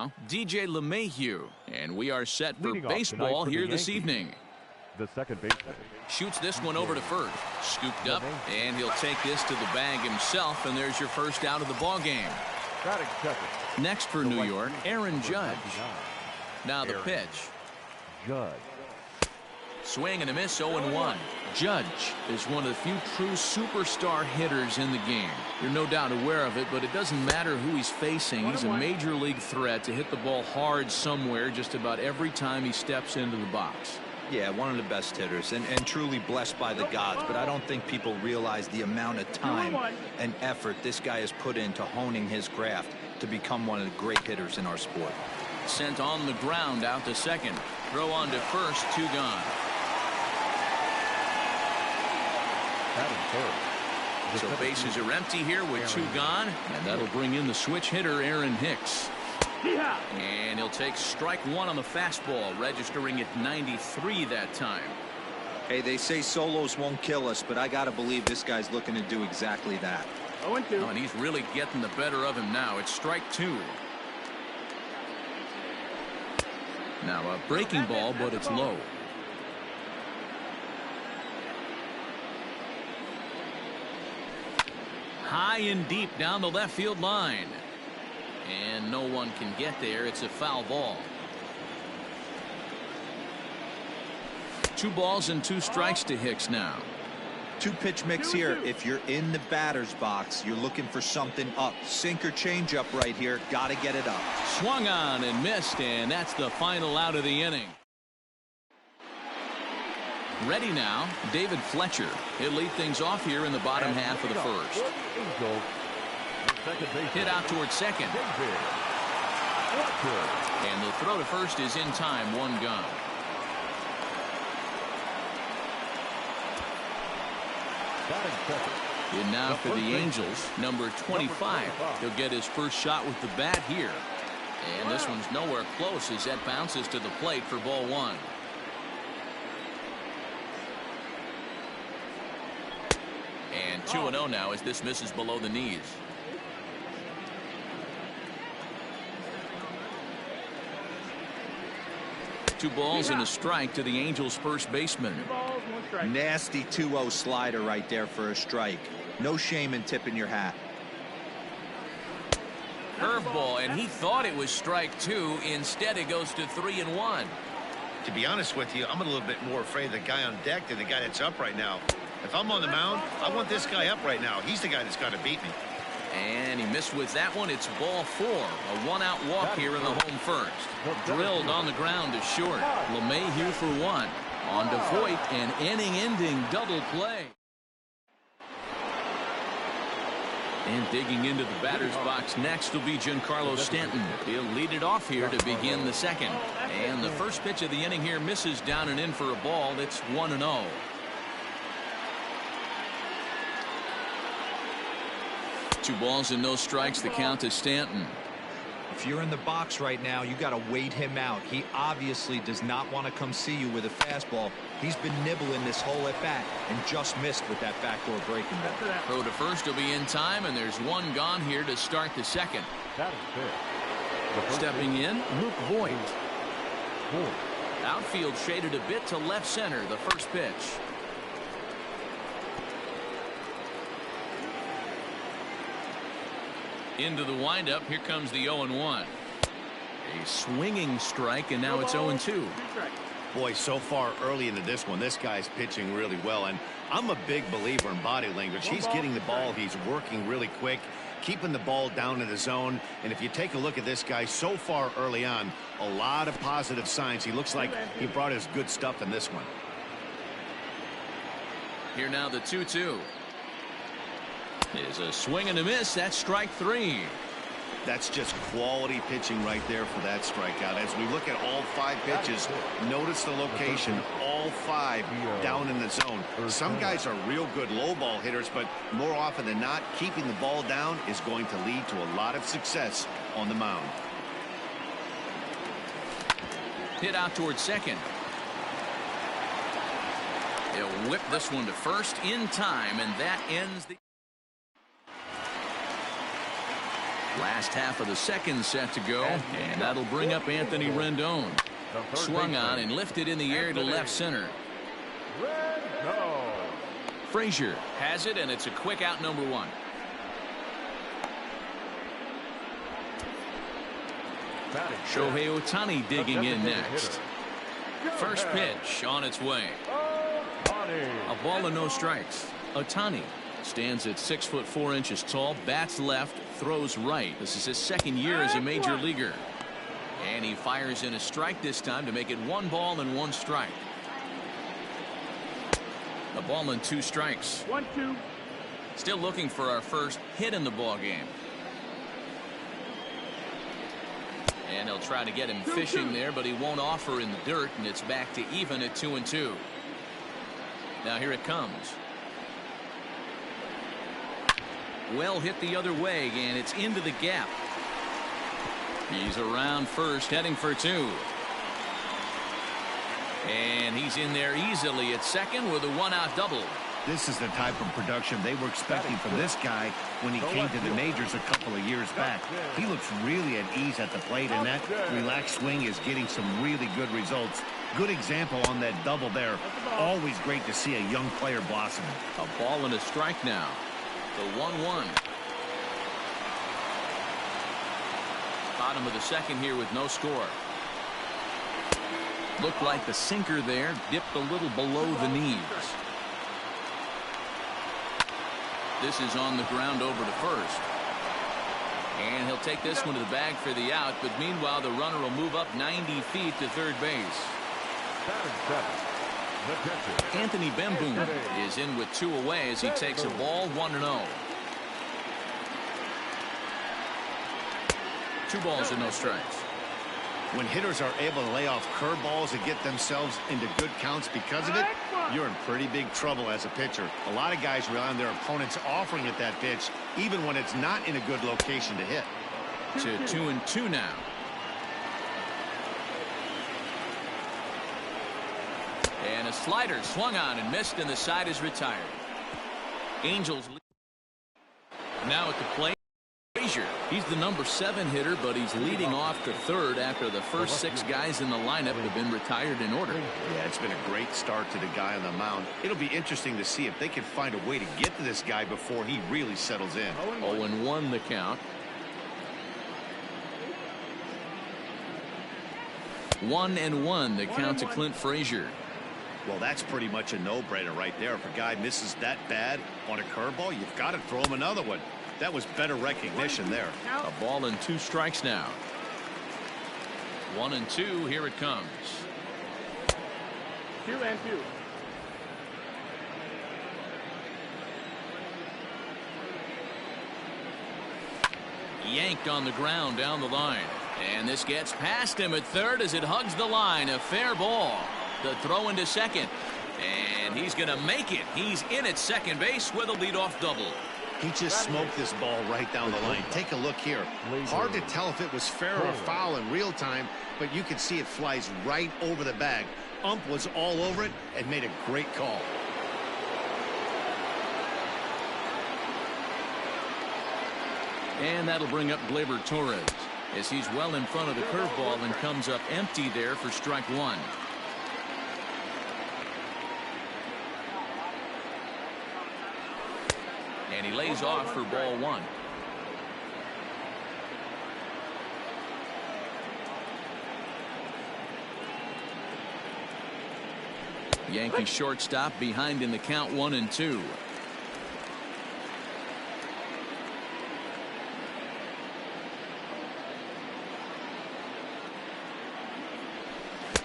now, DJ LeMahieu. And we are set for Leading baseball for here this evening. The second baseman. Shoots this one over to first. Scooped up, and he'll take this to the bag himself, and there's your first out of the ball game. Next for New York, Aaron Judge. Now the pitch. Judge. Swing and a miss, 0-1. Judge is one of the few true superstar hitters in the game. You're no doubt aware of it, but it doesn't matter who he's facing. He's a major league threat to hit the ball hard somewhere just about every time he steps into the box. Yeah, one of the best hitters and truly blessed by the gods, but I don't think people realize the amount of time and effort this guy has put into honing his craft to become one of the great hitters in our sport. Sent on the ground out to second. Throw on to first, 2 gone. So bases are empty here with 2 gone, and that'll bring in the switch hitter, Aaron Hicks. And he'll take strike 1 on the fastball, registering at 93 that time. Hey, they say solos won't kill us, but I got to believe this guy's looking to do exactly that. 0-2. And he's really getting the better of him now. It's strike 2. Now a breaking ball, but it's low. High and deep down the left field line. And no one can get there. It's a foul ball. 2 balls and 2 strikes to Hicks now. 2-pitch mix here. If you're in the batter's box, you're looking for something up. Sink or change up right here. Got to get it up. Swung on and missed, and that's the final out of the inning. Ready now, David Fletcher. He'll lead things off here in the bottom half of the first. Hit out towards second. And the throw to first is in time, 1 gone. And now for the Angels, number 25. He'll get his first shot with the bat here. And this one's nowhere close as that bounces to the plate for ball 1. And 2-0 now as this misses below the knees. Two balls and a strike to the Angels' first baseman. Nasty 2-0 slider right there for a strike. No shame in tipping your hat. Curveball, and he thought it was strike 2. Instead, it goes to 3-1. To be honest with you, I'm a little bit more afraid of the guy on deck than the guy that's up right now. If I'm on the mound, I want this guy up right now. He's the guy that's got to beat me. And he missed with that one. It's ball 4. A 1-out walk here in the home first. Drilled on the ground to short. LeMahieu for 1. On to Voit, an inning-ending double play. And digging into the batter's box next will be Giancarlo Stanton. He'll lead it off here to begin the second. And the first pitch of the inning here misses down and in for a ball. It's 1-0. Two balls and no strikes. The count to Stanton. If you're in the box right now, you got to wait him out. He obviously does not want to come see you with a fastball. He's been nibbling this whole at bat and just missed with that backdoor breaking ball. Throw to first will be in time, and there's 1 gone here to start the second. Stepping in, Luke Voit. Outfield shaded a bit to left center. The first pitch. Into the windup. Here comes the 0-1. A swinging strike, and now it's 0-2. Boy, so far early into this one, this guy's pitching really well, and I'm a big believer in body language. He's getting the ball. He's working really quick, keeping the ball down in the zone. And if you take a look at this guy so far early on, a lot of positive signs. He looks like he brought his good stuff in this one. Here now the 2-2. Is a swing and a miss. That's strike 3. That's just quality pitching right there for that strikeout. As we look at all 5 pitches, notice the location, all 5 down in the zone. Some guys are real good low ball hitters, but more often than not, keeping the ball down is going to lead to a lot of success on the mound. Hit out towards second. He'll whip this one to first in time, and that ends the... Last half of the second set to go, and that'll bring up Anthony Rendon. Swung on and lifted in the air to left center. Frazier has it, and it's a quick out, number 1. Shohei Ohtani digging in next. First pitch on its way. A ball and no strikes. Ohtani stands at 6'4" tall, bats left, throws right. This is his second year as a major leaguer. And he fires in a strike this time to make it 1 ball and 1 strike. A ball and 2 strikes. 1-2. Still looking for our first hit in the ball game. And they'll try to get him fishing there, but he won't offer in the dirt, and it's back to even at 2-2. Now here it comes. Well hit the other way, and it's into the gap. He's around first, heading for 2. And he's in there easily at second with a 1-out double. This is the type of production they were expecting from this guy when he came to the majors a couple of years back. He looks really at ease at the plate, and that relaxed swing is getting some really good results. Good example on that double there. Always great to see a young player blossom. A ball and a strike now. The 1-1. Bottom of the second here with no score. Looked like the sinker there dipped a little below the knees. This is on the ground over to first. And he'll take this one to the bag for the out, but meanwhile the runner will move up 90 feet to third base. Anthony Bemboom is in with 2 away as he takes a ball, 1-0. 2 balls and no strikes. When hitters are able to lay off curveballs and get themselves into good counts because of it, you're in pretty big trouble as a pitcher. A lot of guys rely on their opponents offering at that pitch, even when it's not in a good location to hit. To 2-2 now. And a slider swung on and missed, and the side is retired. Angels now at the plate. Frazier, he's the number 7 hitter, but he's leading off to third after the first 6 guys in the lineup have been retired in order. Yeah, it's been a great start to the guy on the mound. It'll be interesting to see if they can find a way to get to this guy before he really settles in. 0-1 the count. 1-1 the count to Clint Frazier. Well, that's pretty much a no-brainer right there. If a guy misses that bad on a curveball, you've got to throw him another one. That was better recognition there. A ball and 2 strikes now. 1-2. Here it comes. 2-2. Yanked on the ground down the line. And this gets past him at third as it hugs the line. A fair ball. The throw into second. And he's going to make it. He's in at second base with a leadoff double. He just smoked this ball right down the line. Take a look here. Hard to tell if it was fair or foul in real time, but you can see it flies right over the bag. Ump was all over it and made a great call. And that'll bring up Gleyber Torres as he's well in front of the curveball and comes up empty there for strike 1. And he lays off for ball 1. Yankee shortstop behind in the count, 1-2.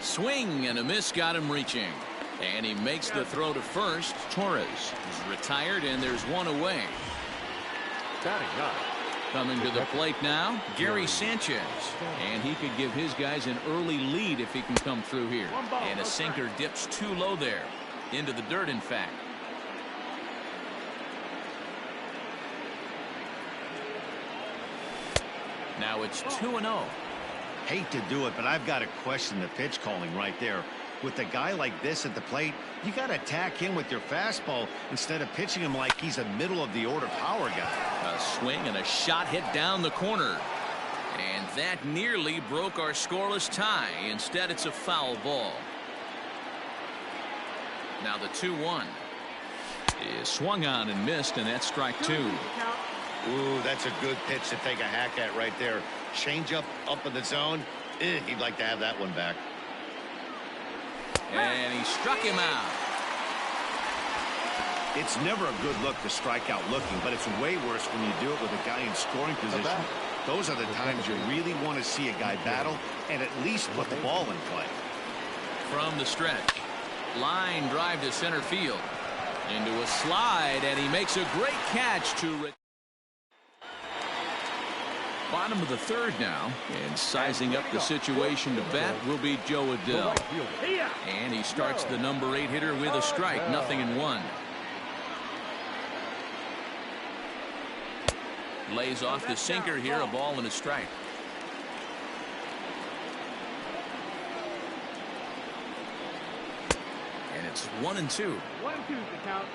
Swing and a miss got him reaching. And he makes the throw to first. Torres is retired, and there's 1 away. Coming to the plate now, Gary Sanchez. And he could give his guys an early lead if he can come through here. And a sinker dips too low there. Into the dirt, in fact. Now it's 2-0. Hate to do it, but I've got to question the pitch calling right there. With a guy like this at the plate, you got to attack him with your fastball instead of pitching him like he's a middle-of-the-order power guy. A swing and a shot hit down the corner. And that nearly broke our scoreless tie. Instead, it's a foul ball. Now the 2-1 is swung on and missed, and that's strike 2. Ooh, that's a good pitch to take a hack at right there. Change up in the zone. He'd like to have that one back. And he struck him out. It's never a good look to strike out looking, but it's way worse when you do it with a guy in scoring position. Those are the times you really want to see a guy battle and at least put the ball in play. From the stretch, line drive to center field. Into a slide, and he makes a great catch to bottom of the third now, and sizing up the situation to bat will be Joe Adell. And he starts the number 8 hitter with a strike, 0-1. Lays off the sinker here, a ball and a strike. And it's 1-2. 1-2 to count.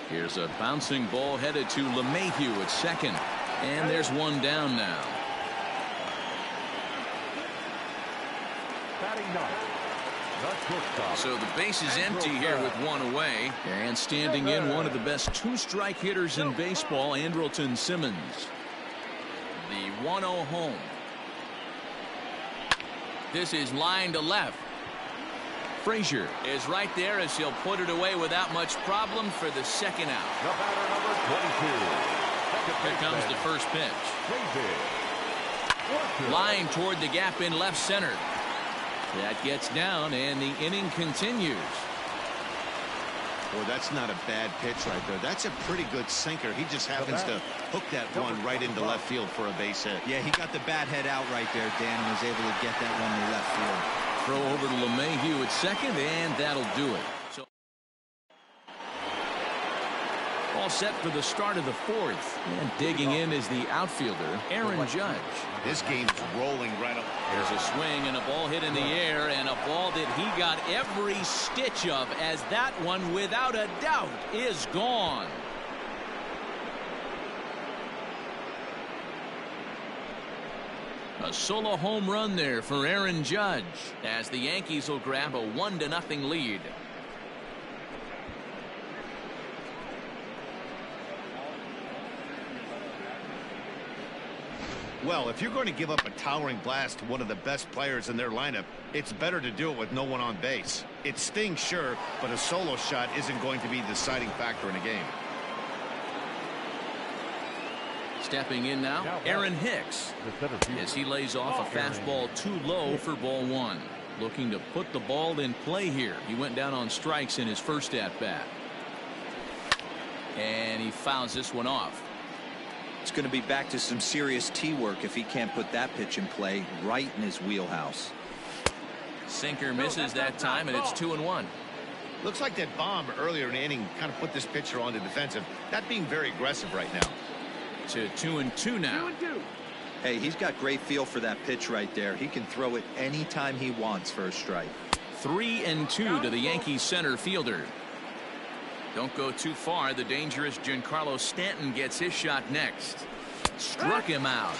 Here's a bouncing ball headed to LeMahieu at second. And there's one down now. So the base is empty here with one away. And standing in, one of the best 2-strike hitters in baseball, Andrelton Simmons. The 1-0 home. This is line to left. Frazier is right there as he'll put it away without much problem for the second out. The batter, number 22. Here comes the first pitch. Line toward the gap in left center. That gets down, and the inning continues. Boy, that's not a bad pitch right there. That's a pretty good sinker. He just happens to hook that one right into left field for a base hit. Yeah, he got the bat head out right there, Dan, and was able to get that one to left field. Throw over to LeMahieu at second, and that'll do it. So all set for the start of the fourth. And digging in is the outfielder, Aaron Judge. This game is rolling right up. There's a swing and a ball hit in the air, and a ball that he got every stitch of, as that one, without a doubt, is gone. A solo home run there for Aaron Judge, as the Yankees will grab a 1-0 lead. Well, if you're going to give up a towering blast to one of the best players in their lineup, it's better to do it with no one on base. It stings, sure, but a solo shot isn't going to be the deciding factor in a game. Stepping in now, Aaron Hicks, as he lays off a fastball too low for ball 1. Looking to put the ball in play here. He went down on strikes in his first at-bat. And he fouls this one off. It's going to be back to some serious tee work if he can't put that pitch in play right in his wheelhouse. Sinker misses that time, and it's 2-1. Looks like that bomb earlier in the inning kind of put this pitcher on the defensive. Not being very aggressive right now. To 2-2 now. 2-2. Hey, he's got great feel for that pitch right there. He can throw it anytime he wants for a strike. 3-2 to the Yankees center fielder. Don't go too far. The dangerous Giancarlo Stanton gets his shot next. Struck him out.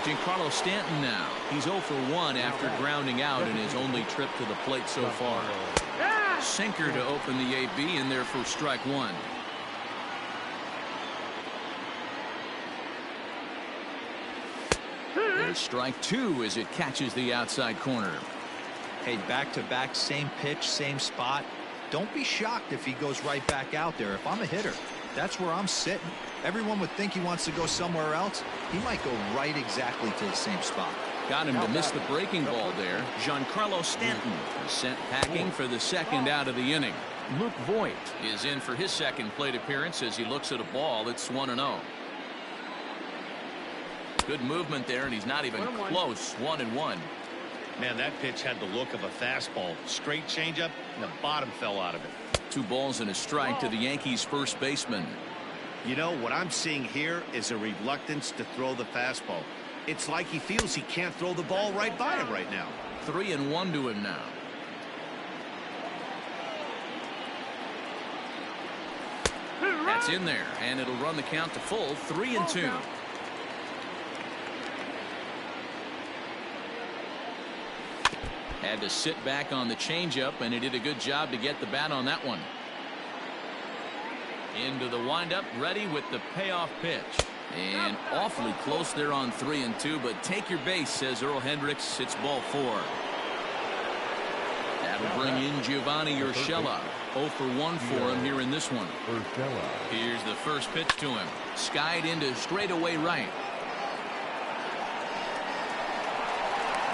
Giancarlo Stanton now. He's 0 for 1 after grounding out in his only trip to the plate so far. Sinker to open the AB, in there for strike 1. There's strike 2 as it catches the outside corner. Hey, back-to-back, same pitch, same spot. Don't be shocked if he goes right back out there. If I'm a hitter, that's where I'm sitting. Everyone would think he wants to go somewhere else. He might go right exactly to the same spot. Got him to miss the breaking ball there. Giancarlo Stanton is sent packing for the second out of the inning. Luke Voigt is in for his second plate appearance as he looks at a ball that's 1-0. Good movement there, and he's not even close. 1-1. Man, that pitch had the look of a fastball. Straight changeup, and the bottom fell out of it. 2 balls and a strike to the Yankees first baseman. You know, what I'm seeing here is a reluctance to throw the fastball. It's like he feels he can't throw the ball right by him right now. 3-1 to him now. That's in there, and it'll run the count to full 3-2. Had to sit back on the changeup, and he did a good job to get the bat on that one. Into the windup, ready with the payoff pitch. And awfully close there on 3-2, but take your base, says Earl Hendricks. It's ball 4. That'll bring in Giovanni Urshela. 0 for 1 for him here in this one. Here's the first pitch to him. Skied into straightaway right.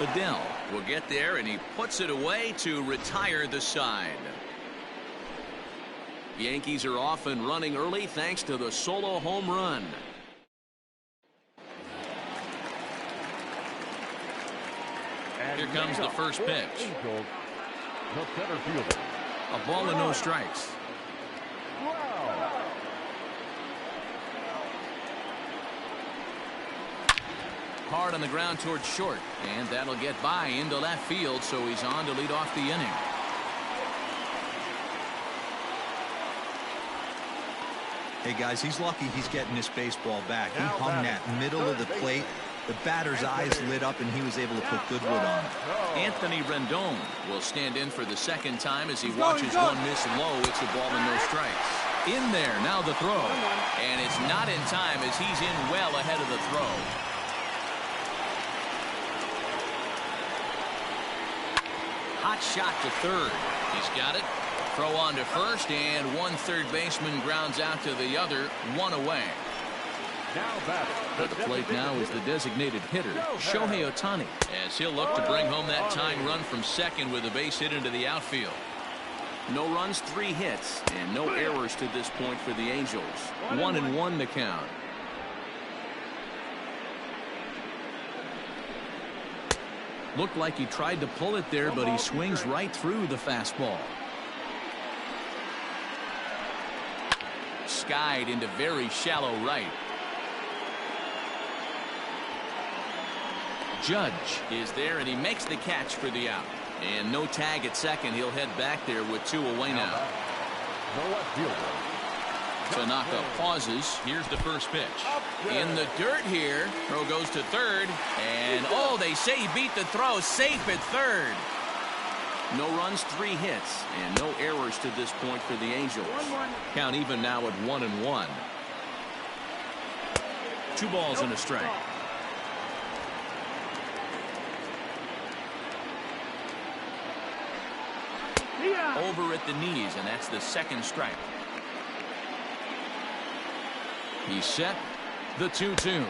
Adele will get there, and he puts it away to retire the side. Yankees are off and running early thanks to the solo home run. Here comes the first pitch. A ball and no strikes. Hard on the ground towards short, and that'll get by into left field, so he's on to lead off the inning. Hey guys, he's lucky he's getting this baseball back. He hung that middle of the plate. The batter's eyes lit up, and he was able to put good wood on it. Anthony Rendon will stand in for the second time as he watches one miss low. It's a ball and no strikes. In there, now the throw. And it's not in time as he's in well ahead of the throw. Hot shot to third. He's got it. Throw on to first, and one third baseman grounds out to the other, one away. At the plate now is the designated hitter, Shohei Ohtani, as he'll look to bring home that tying run from second with a base hit into the outfield. No runs, 3 hits, and no errors to this point for the Angels. 1-1 the count. Looked like he tried to pull it there, but he swings right through the fastball. Skied into very shallow right. Judge is there, and he makes the catch for the out. And no tag at second. He'll head back there with 2 away now. Tanaka pauses. Here's the first pitch. In the dirt here. Throw goes to third. And, oh, they say he beat the throw. Safe at third. No runs, 3 hits, and no errors to this point for the Angels. Count even now at 1-1. 2 balls and a strike. Over at the knees, and that's the second strike. He's set. The 2-2.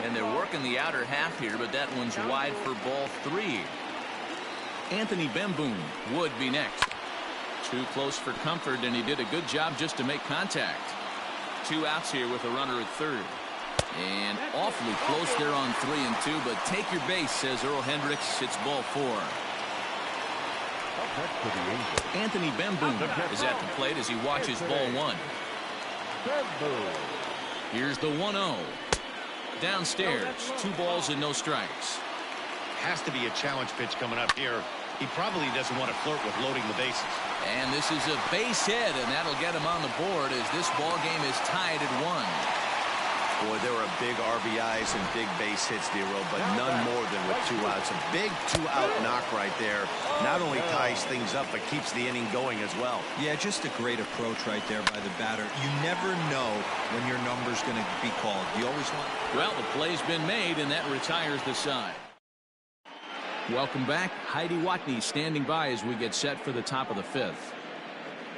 And they're working the outer half here, but that one's wide for ball 3. Anthony Bemboom would be next. Too close for comfort, and he did a good job just to make contact. 2 outs here with a runner at third. And awfully close there on 3-2, but take your base, says Earl Hendricks. It's ball 4. Anthony Bemboom is at the plate as he watches ball 1. Here's the 1-0. Downstairs, 2 balls and no strikes. Has to be a challenge pitch coming up here. He probably doesn't want to flirt with loading the bases. And this is a base hit, and that'll get him on the board as this ball game is tied at 1. Boy, there are big RBIs and big base hits, Dero, but none more than with 2 outs. A big 2-out knock right there. Not only ties things up, but keeps the inning going as well. Yeah, just a great approach right there by the batter. You never know when your number's going to be called. You always want. Well, the play's been made, and that retires the side. Welcome back. Heidi Watney standing by as we get set for the top of the 5th.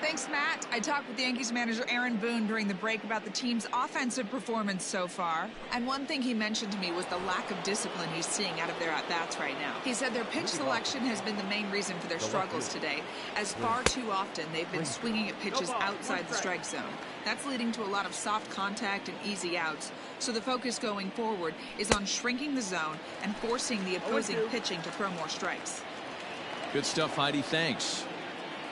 Thanks, Matt. I talked with the Yankees manager Aaron Boone during the break about the team's offensive performance so far. And one thing he mentioned to me was the lack of discipline he's seeing out of their at-bats right now. He said their pitch selection has been the main reason for their struggles today, as far too often they've been swinging at pitches outside the strike zone. That's leading to a lot of soft contact and easy outs. So the focus going forward is on shrinking the zone and forcing the opposing pitching to throw more strikes. Good stuff, Heidi. Thanks.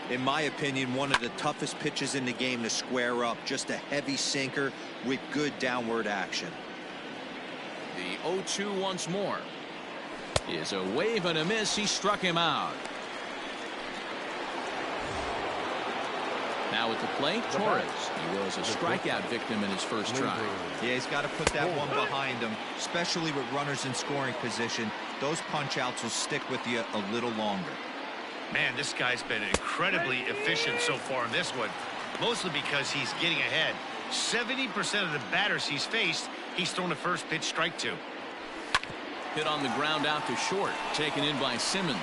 In my opinion, one of the toughest pitches in the game to square up. Just a heavy sinker with good downward action. The 0-2 once more. Is a wave and a miss. He struck him out. Now at the plate, Torres. He was a strikeout victim in his first try. Yeah, he's got to put that one behind him, especially with runners in scoring position. Those punch-outs will stick with you a little longer. Man, this guy's been incredibly efficient so far in this one, mostly because he's getting ahead. 70% of the batters he's faced, he's thrown a first pitch strike to. Hit on the ground out to short, taken in by Simmons.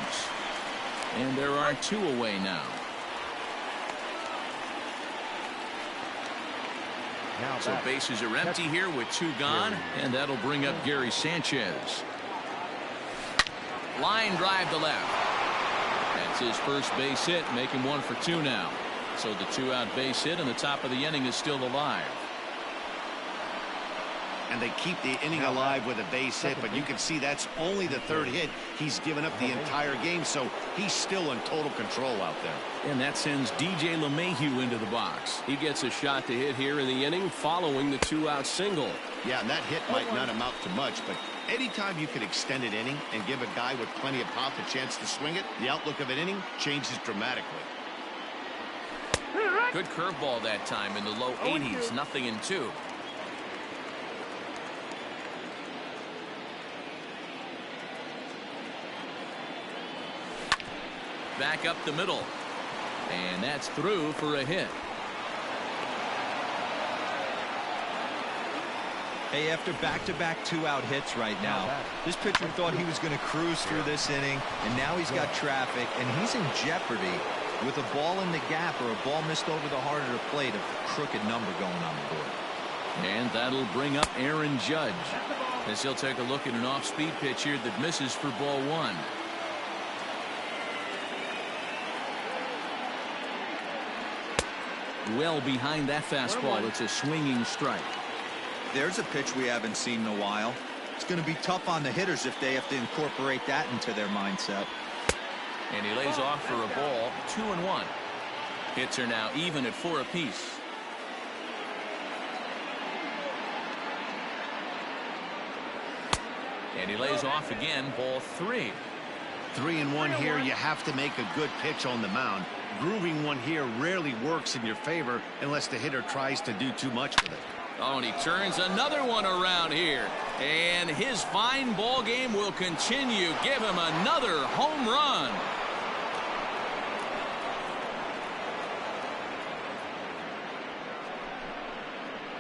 And there are 2 away now. So bases are empty here with 2 gone, and that'll bring up Gary Sanchez. Line drive to left. That's his first base hit, making 1 for 2 now. So the 2-out base hit, and the top of the inning is still alive. And they keep the inning alive with a base hit, but you can see that's only the 3rd hit. He's given up the entire game, so he's still in total control out there. And that sends DJ LeMahieu into the box. He gets a shot to hit here in the inning following the 2-out single. Yeah, and that hit might not amount to much, but anytime you can extend an inning and give a guy with plenty of pop a chance to swing it, the outlook of an inning changes dramatically. Good curveball that time in the low 80s, 0-2. Back up the middle. And that's through for a hit. Hey, after back-to-back 2-out hits right now, this pitcher thought he was going to cruise through this inning, and now he's got traffic, and he's in jeopardy with a ball in the gap or a ball missed over the heart of the plate, a crooked number going on the board. And that'll bring up Aaron Judge, as he'll take a look at an off-speed pitch here that misses for ball 1. Well behind that fastball. It's a swinging strike. There's a pitch we haven't seen in a while. It's going to be tough on the hitters if they have to incorporate that into their mindset. And he lays off for a ball. 2-1. Hits are now even at 4 apiece. And he lays off again. Ball 3. 3-1 here. You have to make a good pitch on the mound. Grooving one here rarely works in your favor unless the hitter tries to do too much with it. Oh, and he turns another one around here. And his fine ball game will continue. Give him another home run.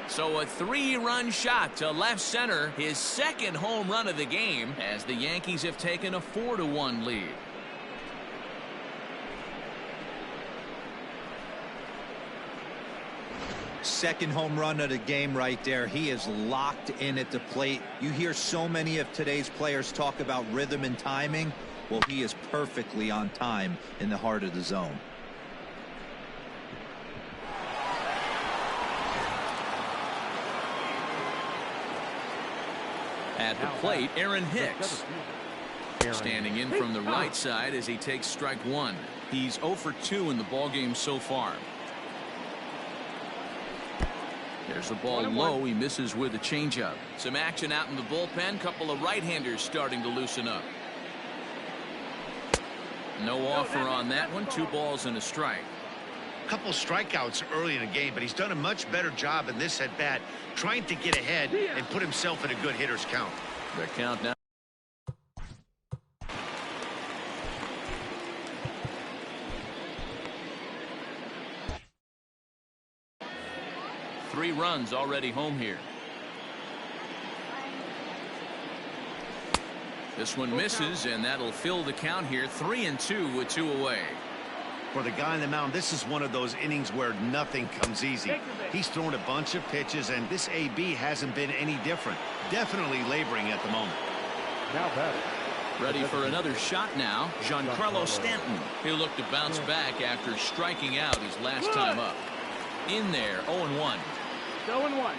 So a 3-run shot to left center, his 2nd home run of the game, as the Yankees have taken a 4-1 lead. Second home run of the game right there. He is locked in at the plate. You hear so many of today's players talk about rhythm and timing. Well, he is perfectly on time in the heart of the zone. At the plate, Aaron Hicks. Standing in from the right side as he takes strike 1. He's 0 for 2 in the ballgame so far. There's a ball low. He misses with a changeup. Some action out in the bullpen. Couple of right-handers starting to loosen up. No offer on that one. 2 balls and a strike. Couple strikeouts early in the game, but he's done a much better job in this at bat, trying to get ahead and put himself in a good hitter's count. The count now. Three runs already home here. This one misses, and that'll fill the count here. 3-2 with 2 away. For the guy on the mound, this is one of those innings where nothing comes easy. He's thrown a bunch of pitches, and this AB hasn't been any different. Definitely laboring at the moment. Now batting. Ready for another shot now. Giancarlo Stanton. He'll look to bounce back after striking out his last time up. In there, 0-1. 0-1.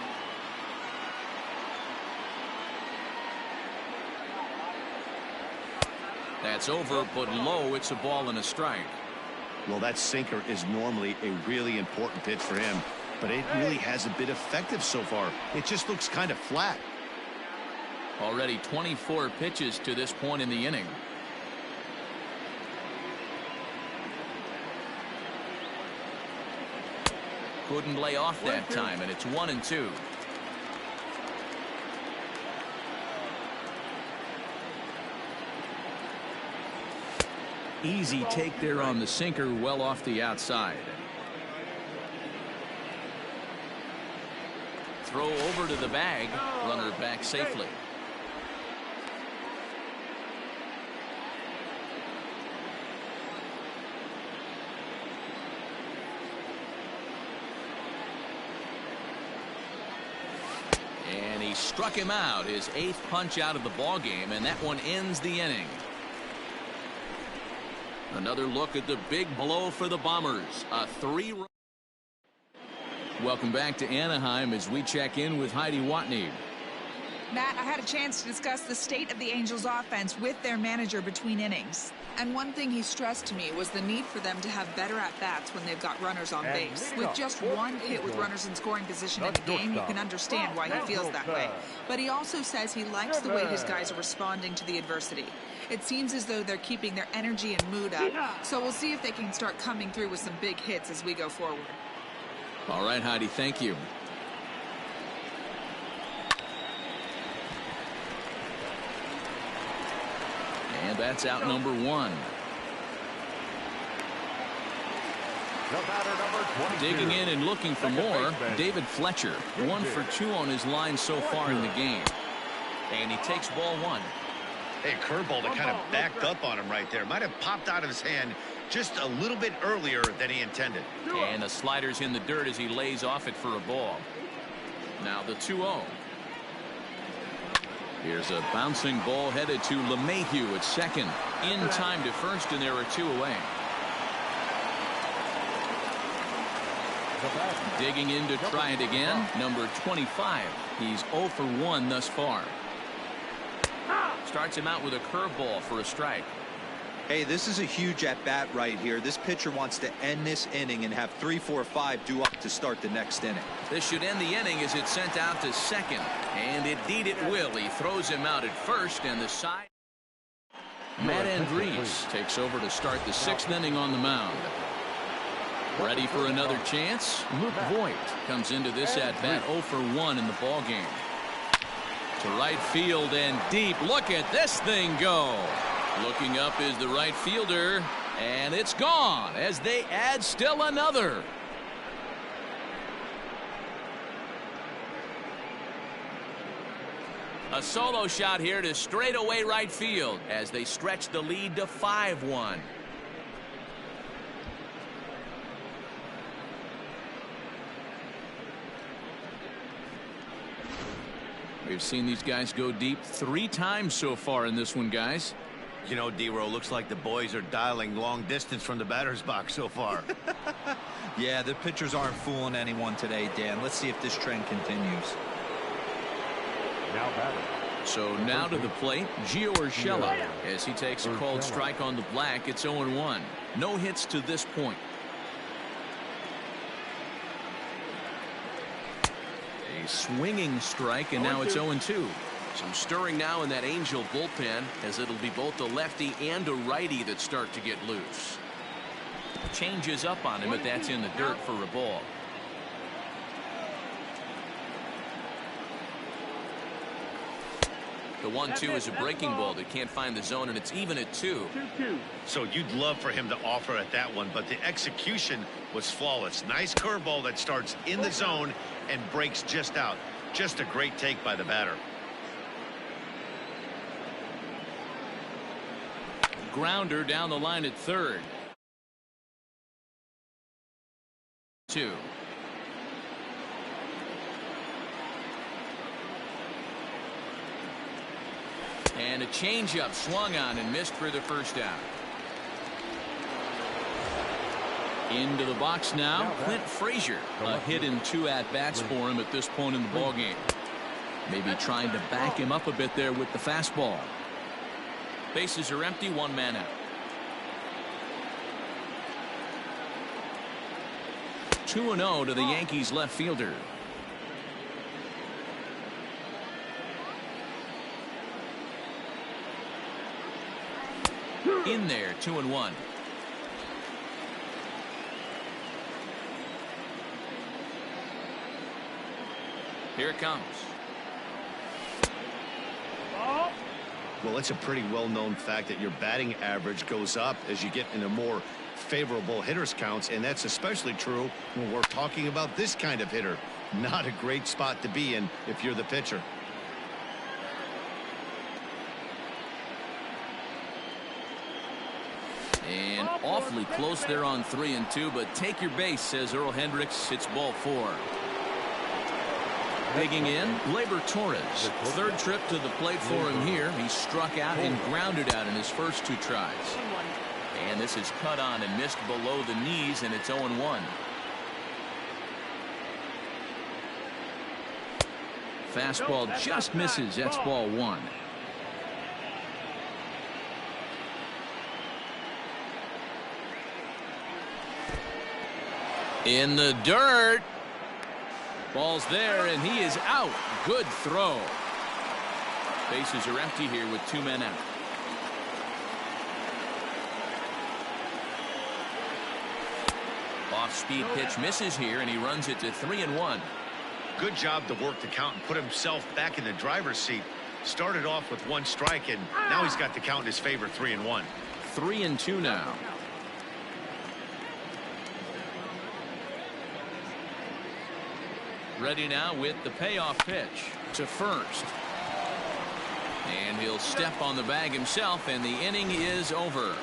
That's over, but low. It's a ball and a strike. Well, that sinker is normally a really important pitch for him, but it really hasn't been effective so far. It just looks kind of flat. Already 24 pitches to this point in the inning. Couldn't lay off that time, and it's 1-2. Easy take there on the sinker, well off the outside. Throw over to the bag, runner back safely. And he struck him out, his 8th punch out of the ball game, and that one ends the inning. Another look at the big blow for the Bombers. A 3-run. Welcome back to Anaheim as we check in with Heidi Watney. Matt, I had a chance to discuss the state of the Angels offense with their manager between innings. And one thing he stressed to me was the need for them to have better at-bats when they've got runners on base. With just one hit with runners in scoring position in the game, you can understand why he feels that way. But he also says he likes the way his guys are responding to the adversity. It seems as though they're keeping their energy and mood up. So we'll see if they can start coming through with some big hits as we go forward. All right, Heidi, thank you. And that's out number 1. Digging in and looking for more, David Fletcher. 1 for 2 on his line so far in the game. And he takes ball 1. Hey, curveball that kind of backed up on him right there. Might have popped out of his hand just a little bit earlier than he intended. And the slider's in the dirt as he lays off it for a ball. Now the 2-0. Here's a bouncing ball headed to LeMahieu at second. In time to first, and there are 2 away. Digging in to try it again, number 25. He's 0 for 1 thus far. Starts him out with a curveball for a strike. Hey, this is a huge at-bat right here. This pitcher wants to end this inning and have 3, 4, 5 due up to start the next inning. This should end the inning as it's sent out to second. And indeed it will. He throws him out at first, and the side. Matt Andriese takes over to start the 6th inning on the mound. Ready for another chance? Luke Voigt comes into this at-bat 0 for 1 in the ballgame. To right field and deep. Look at this thing go. Looking up is the right fielder, and it's gone as they add still another. A solo shot here to straightaway right field as they stretch the lead to 5-1. We've seen these guys go deep 3 times so far in this one, guys. You know, D-Row, looks like the boys are dialing long distance from the batter's box so far. Yeah, the pitchers aren't fooling anyone today, Dan. Let's see if this trend continues. So now to the plate, Gio Urshela, as he takes a called strike on the black. It's 0-1. No hits to this point. A swinging strike, and now it's 0-2. Some stirring now in that Angel bullpen, as it'll be both a lefty and a righty that start to get loose. Changes up on him, but that's in the dirt for a ball. The 1-2 is a breaking ball that can't find the zone, and it's even at 2. So you'd love for him to offer at that one, but the execution was flawless. Nice curveball that starts in the zone and breaks just out. Just a great take by the batter. Grounder down the line at third. 2. And a changeup swung on and missed for the first out. Into the box now, Clint Frazier. A hit in 2 at-bats for him at this point in the ballgame. Maybe trying to back him up a bit there with the fastball. Bases are empty, 1 man out. 2-0 to the Yankees left fielder. In there, 2-1. Here it comes. Well, it's a pretty well-known fact that your batting average goes up as you get into more favorable hitters counts, and that's especially true when we're talking about this kind of hitter. Not a great spot to be in if you're the pitcher. And awfully close there on 3-2, but take your base, says Earl Hendricks. It's ball 4. Digging in, Labor Torres. Third trip to the plate for him here. He struck out and grounded out in his first 2 tries. And this is cut on and missed below the knees, and it's 0-1. Fastball just misses. That's ball 1. In the dirt. Ball's there, and he is out. Good throw. Bases are empty here with 2 men out. Off-speed pitch misses here, and he runs it to 3-1. Good job to work the count and put himself back in the driver's seat. Started off with 1 strike, and now he's got the count in his favor, 3-1. 3-2 now. Ready now with the payoff pitch to first. And he'll step on the bag himself, and the inning is over.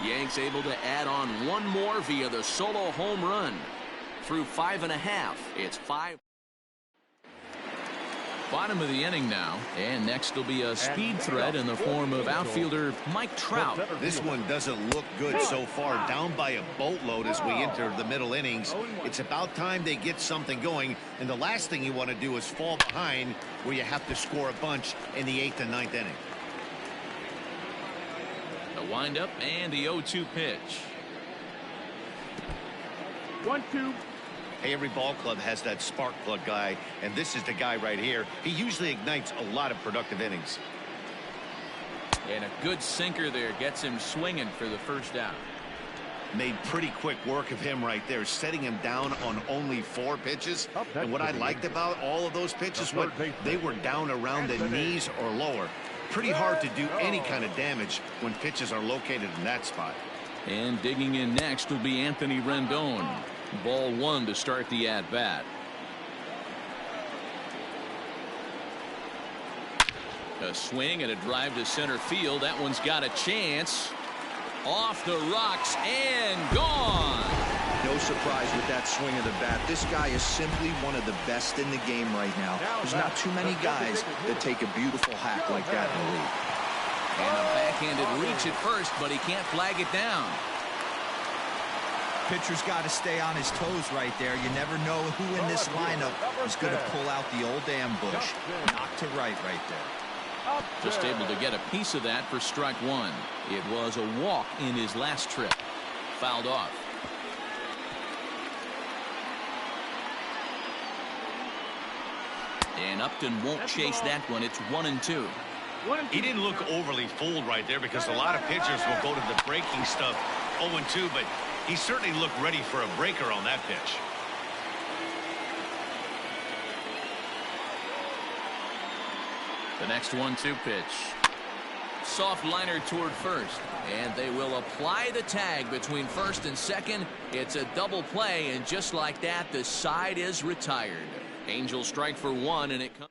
Yanks able to add on 1 more via the solo home run. Through 5.5. It's 5. Bottom of the inning now, and next will be a speed threat in the form of outfielder Mike Trout. This one doesn't look good so far. Down by a boatload as we enter the middle innings. It's about time they get something going, and the last thing you want to do is fall behind where you have to score a bunch in the 8th and 9th inning. The windup and the 0-2 pitch. 1-2. Hey, every ball club has that spark plug guy, and this is the guy right here. He usually ignites a lot of productive innings. And a good sinker there gets him swinging for the first out. Made pretty quick work of him right there, setting him down on only 4 pitches. And what I liked about all of those pitches, what they were down around the knees or lower. Pretty hard to do any kind of damage when pitches are located in that spot. And digging in next will be Anthony Rendon. Ball 1 to start the at-bat. A swing and a drive to center field. That one's got a chance. Off the rocks and gone. No surprise with that swing of the bat. This guy is simply one of the best in the game right now. There's not too many guys that take a beautiful hack like that in the league. And a backhanded reach at first, but he can't flag it down. Pitcher's got to stay on his toes right there. You never know who in this lineup is going to pull out the old ambush. Knock to right there. Just able to get a piece of that for strike 1. It was a walk in his last trip. Fouled off. And Upton won't chase that one. It's 1-2. He didn't look overly fooled right there because a lot of pitchers will go to the breaking stuff 0-2, but he certainly looked ready for a breaker on that pitch. The next 1-2 pitch. Soft liner toward first, and they will apply the tag between first and second. It's a double play, and just like that, the side is retired. Angels strike for 1, and it comes.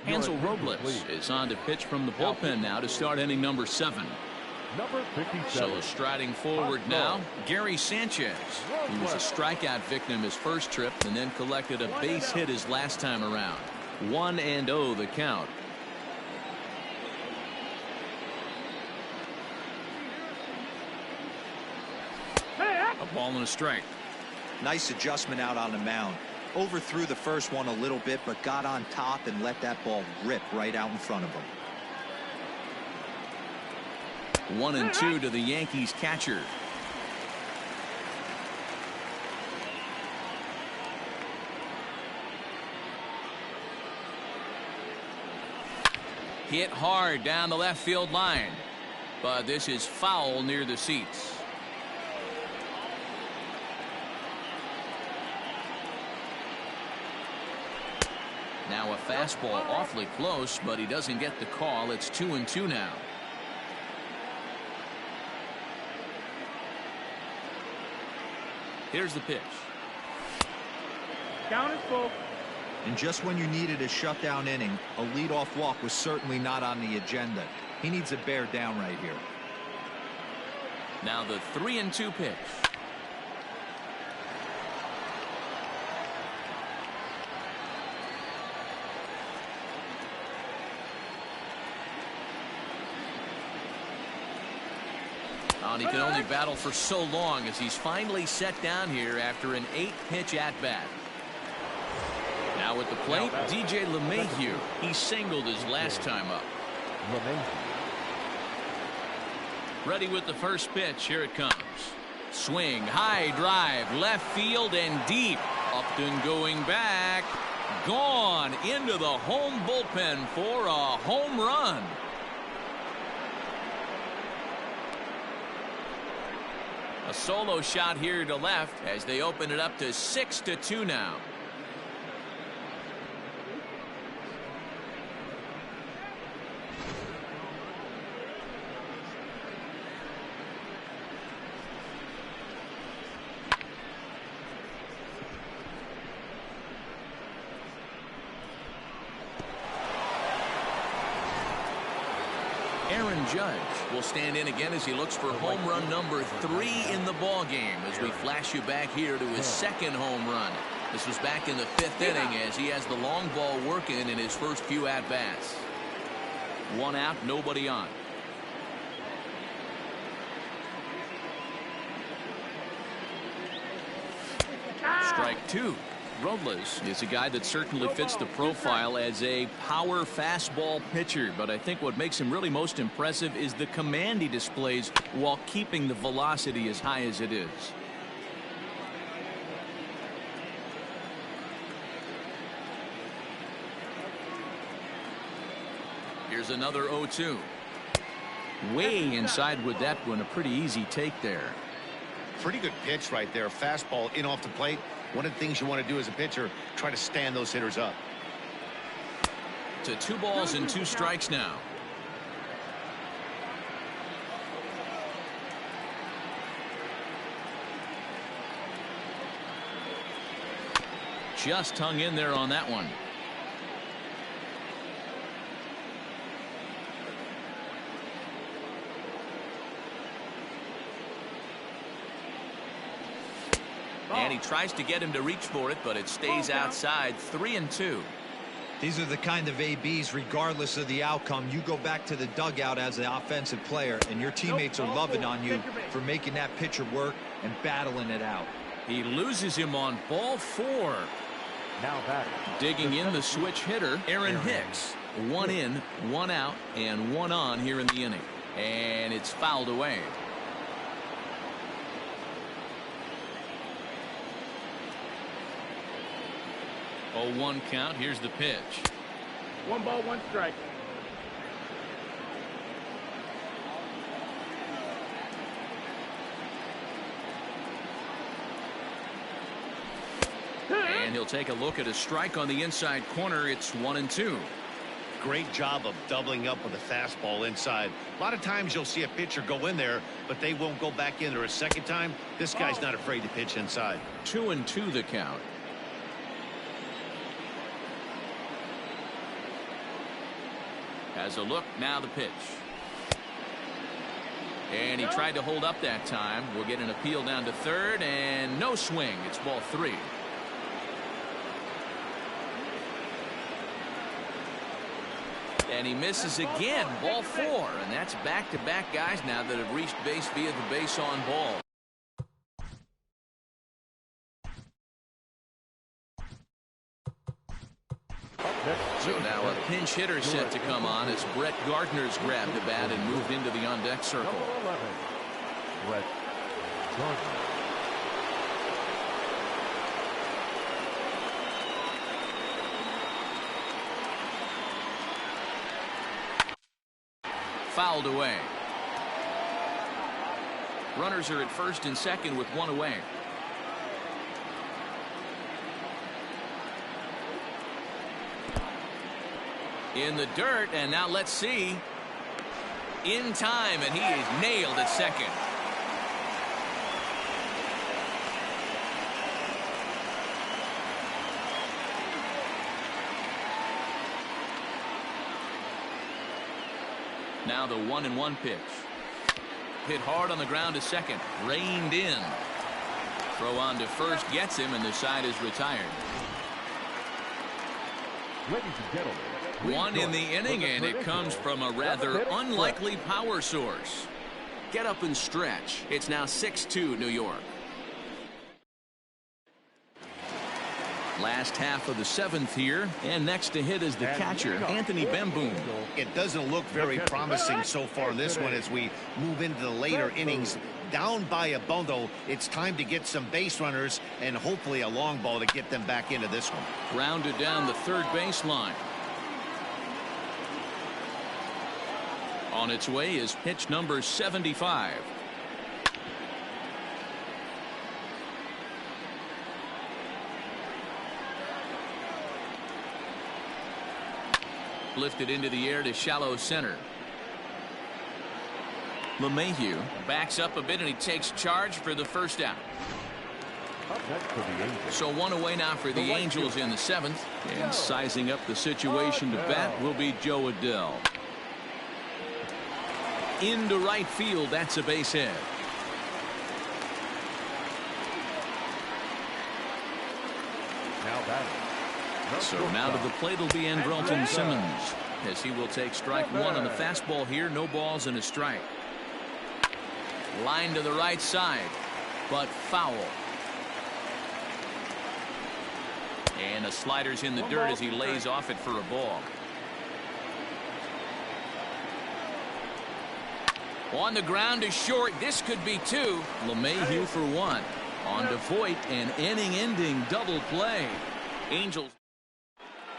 Hansel Robles is on to pitch from the bullpen now to start inning number 7. Number 57. So striding forward now, Gary Sanchez. He was a strikeout victim his first trip and then collected a base hit his last time around. 1-0 the count. A ball and a strike. Nice adjustment out on the mound. Overthrew the first one a little bit, but got on top and let that ball rip right out in front of him. 1-2 to the Yankees catcher. Hit hard down the left field line. But this is foul near the seats. Now a fastball awfully close, but he doesn't get the call. It's 2-2 now. Here's the pitch. Count is full. And just when you needed a shutdown inning, a leadoff walk was certainly not on the agenda. He needs to bear down right here. Now the 3-2 pitch. And he can only battle for so long as he's finally set down here after an 8-pitch at-bat. Now at the plate, DJ LeMahieu. He singled his last time up. Ready with the first pitch. Here it comes. Swing, high drive, left field and deep. Upton going back. Gone into the home bullpen for a home run. A solo shot here to left as they open it up to 6-2 now. Judge will stand in again as he looks for home run number 3 in the ball game as we flash you back here to his second home run. This was back in the 5th inning as he has the long ball working in his first few at-bats. 1 out, nobody on. Strike 2. Robles is a guy that certainly fits the profile as a power fastball pitcher, but I think what makes him really most impressive is the command he displays while keeping the velocity as high as it is. Here's another 0-2. Way inside with that one. A pretty easy take there. Pretty good pitch right there. Fastball in off the plate. One of the things you want to do as a pitcher, try to stand those hitters up. To 2 balls and 2 strikes now. Just hung in there on that one. And he tries to get him to reach for it, but it stays outside. 3-2. These are the kind of ABs, regardless of the outcome, you go back to the dugout as the offensive player, and your teammates are loving on you for making that pitcher work and battling it out. He loses him on ball 4. Now batting. Digging in the switch hitter, Aaron Hicks. 1 in, 1 out, and 1 on here in the inning. And it's fouled away. 0-1 count. Here's the pitch. 1 ball, 1 strike. And he'll take a look at a strike on the inside corner. It's 1-2. Great job of doubling up with a fastball inside. A lot of times you'll see a pitcher go in there, but they won't go back in there a second time. This guy's not afraid to pitch inside. 2-2 the count. Has a look, now the pitch. And he tried to hold up that time. We'll get an appeal down to third, and no swing. It's ball 3. And he misses again, ball 4. And that's back-to-back guys now that have reached base via the base on ball. So now a pinch hitter set to come on as Brett Gardner's grabbed the bat and moved into the on-deck circle. Number 11, Brett Gardner. fouled away. Runners are at first and second with one away. In the dirt, and now let's see. In time, and he is nailed at second. Now the 1-1 pitch. Hit hard on the ground to second. Reined in. Throw on to first gets him, and the side is retired. Ladies and gentlemen, One in the inning, and it comes from a rather unlikely power source. Get up and stretch. It's now 6-2 New York. Last half of the seventh here, and next to hit is the catcher, Anthony Bemboom. It doesn't look very promising so far in this one as we move into the later innings. Down by a bundle, it's time to get some base runners and hopefully a long ball to get them back into this one. Grounded down the third baseline. On its way is pitch number 75. Lifted into the air to shallow center. LeMahieu backs up a bit, and he takes charge for the first out. up next for the Angels. So one away now for the Angels in the seventh. And sizing up the situation to bat will be Joe Adell. Into right field, that's a base hit. Now batting. So now to the plate will be Andrelton Simmons, as he will take strike one on the fastball here. No balls and a strike. Line to the right side, but foul. And the slider's in the dirt as he lays off it for a ball. On the ground is short. This could be two. LeMahieu for one. On to Voit, an inning-ending double play. Angels.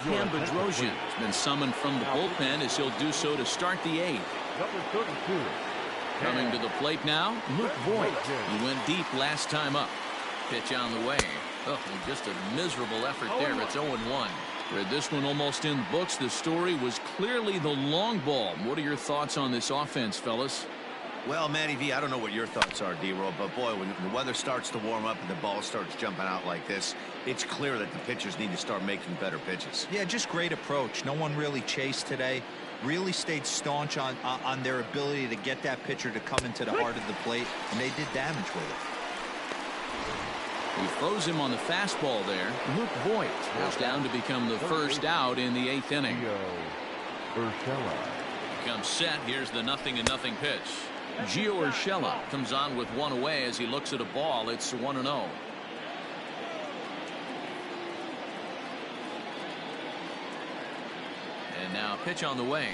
Cam Bedrosian has been summoned from the bullpen as he'll do so to start the eighth. Number 32. Coming to the plate now, Luke Voit. He went deep last time up. Pitch on the way. Oh, and just a miserable effort there. It's 0-1. Read this one almost in the books. The story was clearly the long ball. What are your thoughts on this offense, fellas? Well, Matty V, I don't know what your thoughts are, D-Roll, but boy, when the weather starts to warm up and the ball starts jumping out like this, it's clear that the pitchers need to start making better pitches. Yeah, just great approach. No one really chased today. Really stayed staunch on their ability to get that pitcher to come into the heart of the plate, and they did damage with it. He throws him on the fastball there. Luke Voit goes down to become the first out in the eighth inning. Comes set. Here's the 0-0 pitch. Gio Urshela comes on with one away as he looks at a ball. It's 1-0. And now pitch on the way.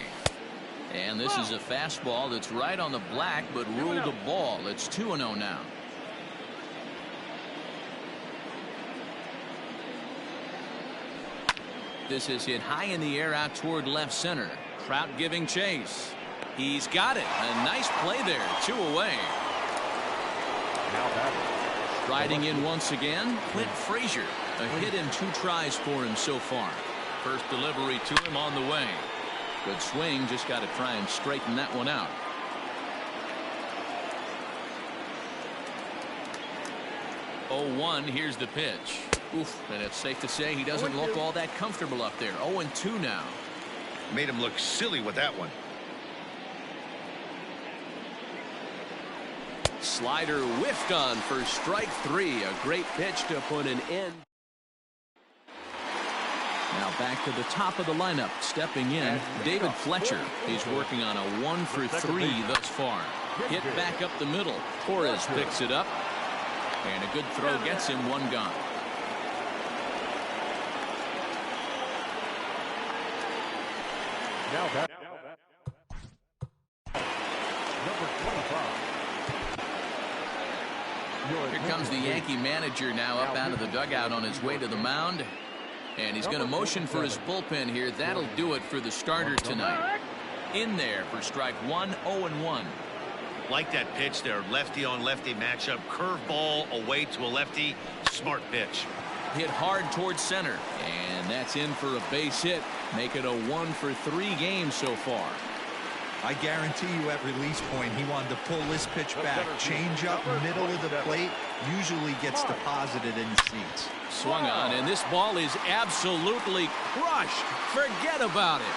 And this is a fastball that's right on the black but ruled a ball. It's 2-0 now. This is hit high in the air out toward left center. Trout giving chase. He's got it. A nice play there. 2 away. Now batting. Striding in once again, Clint Frazier. A hit and 2 tries for him so far. First delivery to him on the way. Good swing. Just got to try and straighten that one out. Oh, 1. Here's the pitch. Oof, and it's safe to say he doesn't look all that comfortable up there. 0-2 now. Made him look silly with that one. Slider whiffed on for strike 3. A great pitch to put an end. Now back to the top of the lineup. Stepping in, David Fletcher. He's working on a 1 for 3 thus far. Hit back up the middle. Torres picks it up. And a good throw gets him 1 gone. Now that. Number 25. Here comes the Yankee manager now up out of the dugout on his way to the mound. And he's going to motion for his bullpen here. That'll do it for the starter tonight. In there for strike one, 0-1. Like that pitch there, lefty on lefty matchup, curveball away to a lefty, smart pitch. Hit hard towards center, and that's in for a base hit. Make it a 1-for-3 game so far. I guarantee you at release point he wanted to pull this pitch back. Change up, middle of the plate, usually gets deposited in the seats. Swung on, and this ball is absolutely crushed. Forget about it.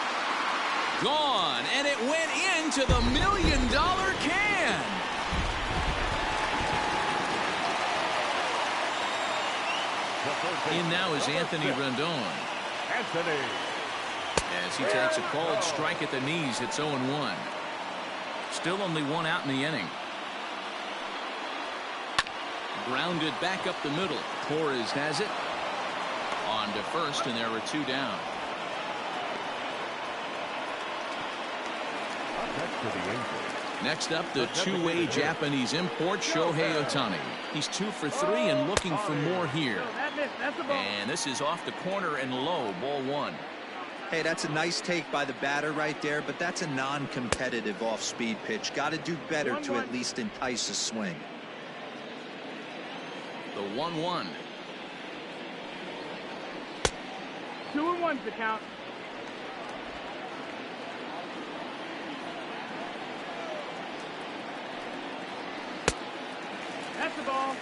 Gone, and it went into the $1 million can. In now is Anthony Rendon. Anthony. As he takes a called strike at the knees, it's 0-1. Still only one out in the inning. Grounded back up the middle. Torres has it. On to first, and there are 2 down. Next to the Angels. Next up, the two-way Japanese import, Shohei Ohtani. He's 2 for 3 and looking for more here. And this is off the corner and low, ball 1. Hey, that's a nice take by the batter right there, but that's a non-competitive off-speed pitch. Got to do better to at least entice a swing. The 1-1. 2-1's the count. That's the ball.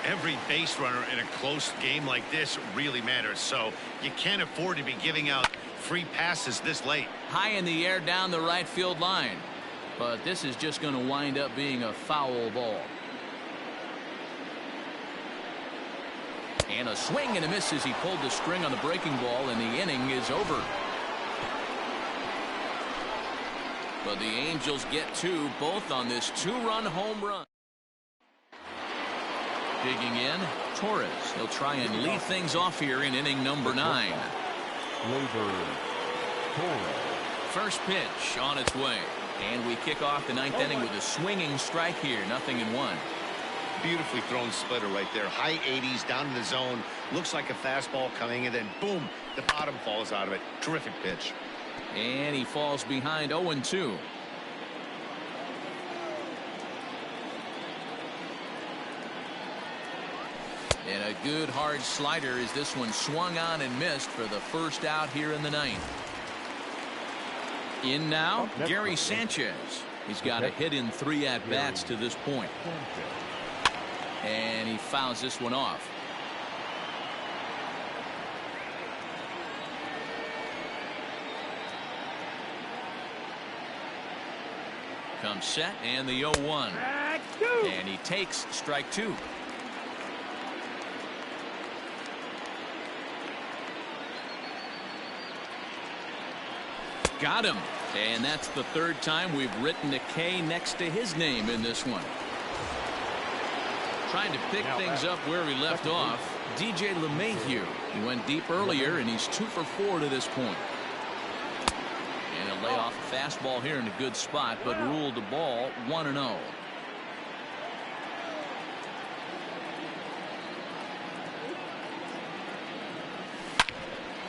Every base runner in a close game like this really matters, so you can't afford to be giving out free passes this late. High in the air down the right field line. But this is just going to wind up being a foul ball. And a swing and a miss as he pulled the string on the breaking ball, and the inning is over. But the Angels get 2, both on this 2-run home run. Digging in, Torres. He'll try and lead things off here in inning number 9. First pitch on its way. And we kick off the 9th inning with a swinging strike here. 0-1. Beautifully thrown splitter right there. High 80s down in the zone. Looks like a fastball coming, and then boom, the bottom falls out of it. Terrific pitch. And he falls behind 0-2. And a good hard slider as this one swung on and missed for the first out here in the 9th. In now, Gary Sanchez. He's got a hit in 3 at-bats to this point. And he fouls this one off. Comes set, and the 0-1. And he takes strike 2. Got him. And that's the 3rd time we've written a K next to his name in this one. Trying to pick things up where we left off, DJ LeMahieu. He went deep earlier, and he's 2 for 4 to this point. And he'll lay off a fastball here in a good spot, but ruled the ball 1-0.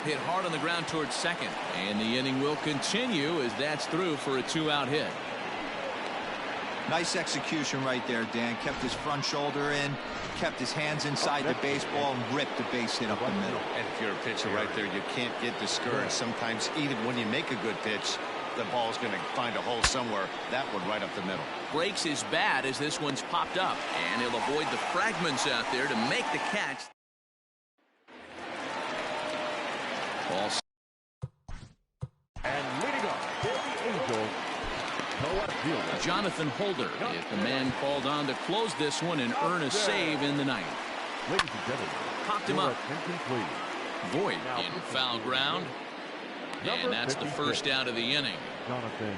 Hit hard on the ground towards second, and the inning will continue as that's through for a 2-out hit. Nice execution right there, Dan. Kept his front shoulder in, kept his hands inside the baseball, and ripped the base hit up the middle. And if you're a pitcher right there, you can't get discouraged. Sometimes even when you make a good pitch, the ball's going to find a hole somewhere. That one right up the middle. Breaks his bat as this one's popped up, and he'll avoid the fragments out there to make the catch. Ball. And leading up for the Angels, Jonathan Holder is the man called on to close this one and earn a save in the 9th. Ladies and gentlemen, Popped him up. Void in foul ground. And that's the first out of the inning. Jonathan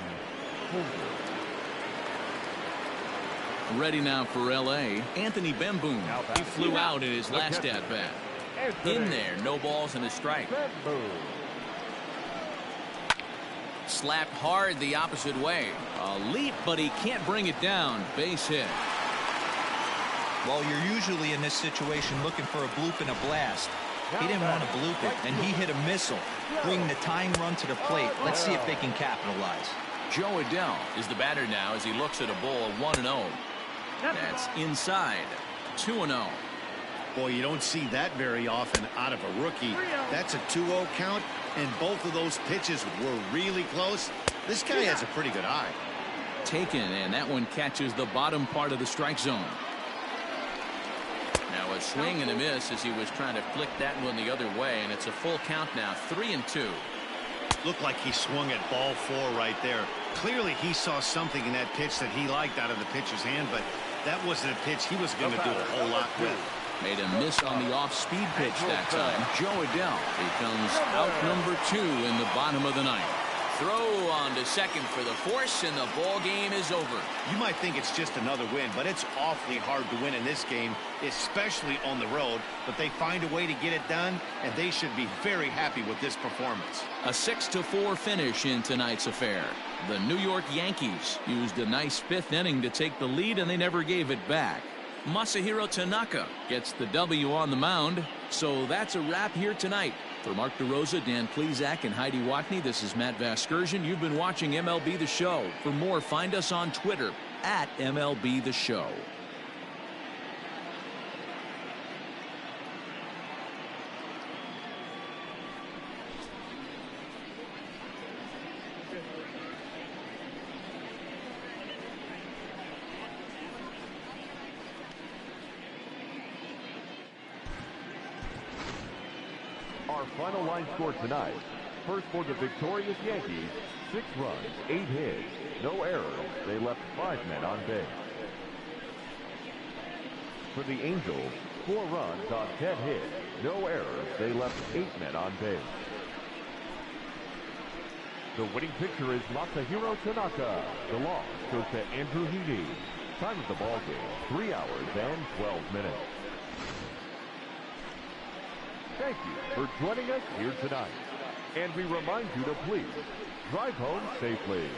Holder. Ready now for L.A. Anthony Bemboom. He flew out in his last at-bat. In there, no balls and a strike. Slapped hard the opposite way. A leap, but he can't bring it down. Base hit. Well, you're usually in this situation looking for a bloop and a blast. He didn't want to bloop it, and he hit a missile, bringing the tying run to the plate. Let's see if they can capitalize. Joe Adell is the batter now as he looks at a ball of 1-0. That's inside. 2-0. Boy, you don't see that very often out of a rookie. That's a 2-0 count, and both of those pitches were really close. This guy has a pretty good eye. Taken, and that one catches the bottom part of the strike zone. Now a swing and a miss as he was trying to flick that one the other way, and it's a full count now, 3-2. Looked like he swung at ball 4 right there. Clearly he saw something in that pitch that he liked out of the pitcher's hand, but that wasn't a pitch he was going to do a whole lot with. Made a miss on the off-speed pitch that time. Joe Adell becomes out number 2 in the bottom of the ninth. Throw on to second for the force, and the ball game is over. You might think it's just another win, but it's awfully hard to win in this game, especially on the road. But they find a way to get it done, and they should be very happy with this performance. A 6-4 finish in tonight's affair. The New York Yankees used a nice 5th inning to take the lead, and they never gave it back. Masahiro Tanaka gets the W on the mound. So that's a wrap here tonight. For Mark DeRosa, Dan Plesac, and Heidi Watney, this is Matt Vasgersian. You've been watching MLB The Show. For more, find us on Twitter at MLB The Show. Our final line score tonight. First for the victorious Yankees, 6 runs, 8 hits, no errors. They left 5 men on base. For the Angels, 4 runs on 10 hits, no errors. They left 8 men on base. The winning pitcher is Masahiro Tanaka. The loss goes to Andrew Heaney. Time of the ball game, 3 hours and 12 minutes. Thank you for joining us here tonight. And we remind you to please drive home safely.